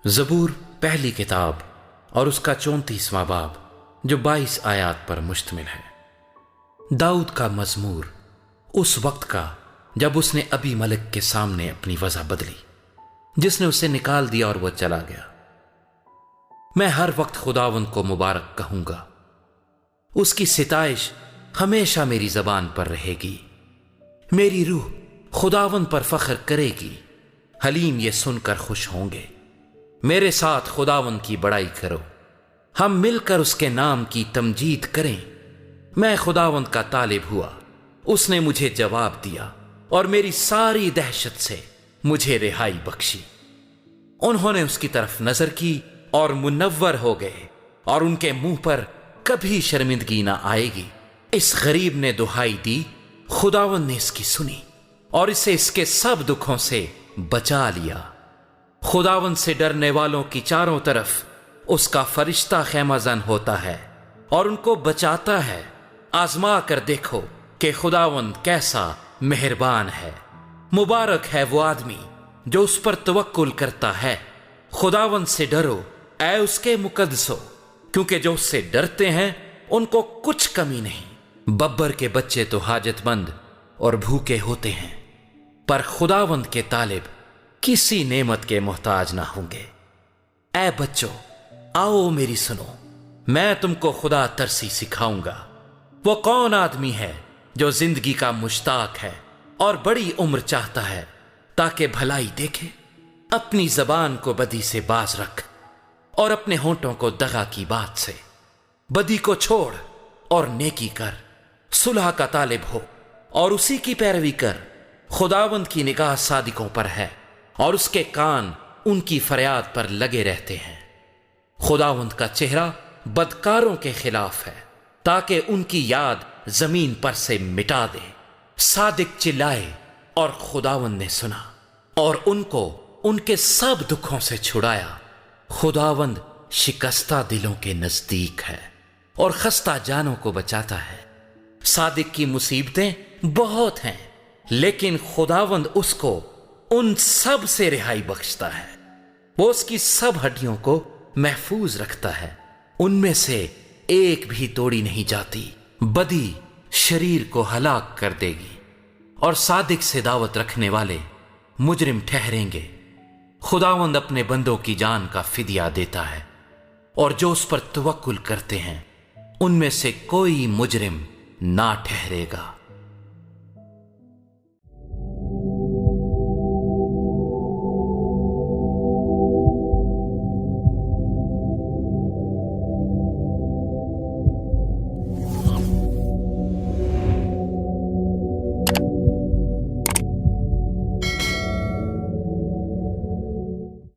ज़बूर पहली किताब और उसका 34वां बाब जो 22 आयात पर मुश्तमिल है। दाऊद का मज़मूर उस वक्त का जब उसने अबी मलिक के सामने अपनी वजह बदली, जिसने उसे निकाल दिया और वह चला गया। मैं हर वक्त खुदावंद को मुबारक कहूंगा, उसकी सिताइश हमेशा मेरी जबान पर रहेगी। मेरी रूह खुदावंद पर फख्र करेगी, हलीम ये सुनकर खुश होंगे। मेरे साथ खुदावंद की बड़ाई करो, हम मिलकर उसके नाम की तमजीद करें। मैं खुदावंद का तालिब हुआ, उसने मुझे जवाब दिया और मेरी सारी दहशत से मुझे रिहाई बख्शी। उन्होंने उसकी तरफ नजर की और मुनव्वर हो गए, और उनके मुंह पर कभी शर्मिंदगी ना आएगी। इस गरीब ने दुहाई दी, खुदावंद ने इसकी सुनी और इसे इसके सब दुखों से बचा लिया। खुदावंद से डरने वालों की चारों तरफ उसका फरिश्ता खैमाजन होता है और उनको बचाता है। आजमा कर देखो कि खुदावंद कैसा मेहरबान है। मुबारक है वो आदमी जो उस पर तवक्कुल करता है। खुदावंद से डरो ऐ उसके मुकद्दसो, क्योंकि जो उससे डरते हैं उनको कुछ कमी नहीं। बब्बर के बच्चे तो हाजतमंद और भूखे होते हैं, पर खुदावंद के तालिब किसी नेमत के मोहताज ना होंगे। ऐ बच्चों, आओ मेरी सुनो, मैं तुमको खुदा तरसी सिखाऊंगा। वो कौन आदमी है जो जिंदगी का मुश्ताक है और बड़ी उम्र चाहता है ताकि भलाई देखे। अपनी जबान को बदी से बाज रख और अपने होंठों को दगा की बात से। बदी को छोड़ और नेकी कर, सुलह का तालिब हो और उसी की पैरवी कर। खुदावंद की निगाह सादिकों पर है और उसके कान उनकी फरियाद पर लगे रहते हैं। खुदावंद का चेहरा बदकारों के खिलाफ है, ताकि उनकी याद जमीन पर से मिटा दे। सादिक चिल्लाए और खुदावंद ने सुना और उनको उनके सब दुखों से छुड़ाया। खुदावंद शिकस्ता दिलों के नजदीक है और खस्ता जानों को बचाता है। सादिक की मुसीबतें बहुत हैं, लेकिन खुदावंद उसको उन सब से रिहाई बख्शता है। वो उसकी सब हड्डियों को महफूज रखता है, उनमें से एक भी तोड़ी नहीं जाती। बदी शरीर को हलाक कर देगी और सादिक से दावत रखने वाले मुजरिम ठहरेंगे। खुदावंद अपने बंदों की जान का फिदिया देता है और जो उस पर तवक्कुल करते हैं उनमें से कोई मुजरिम ना ठहरेगा।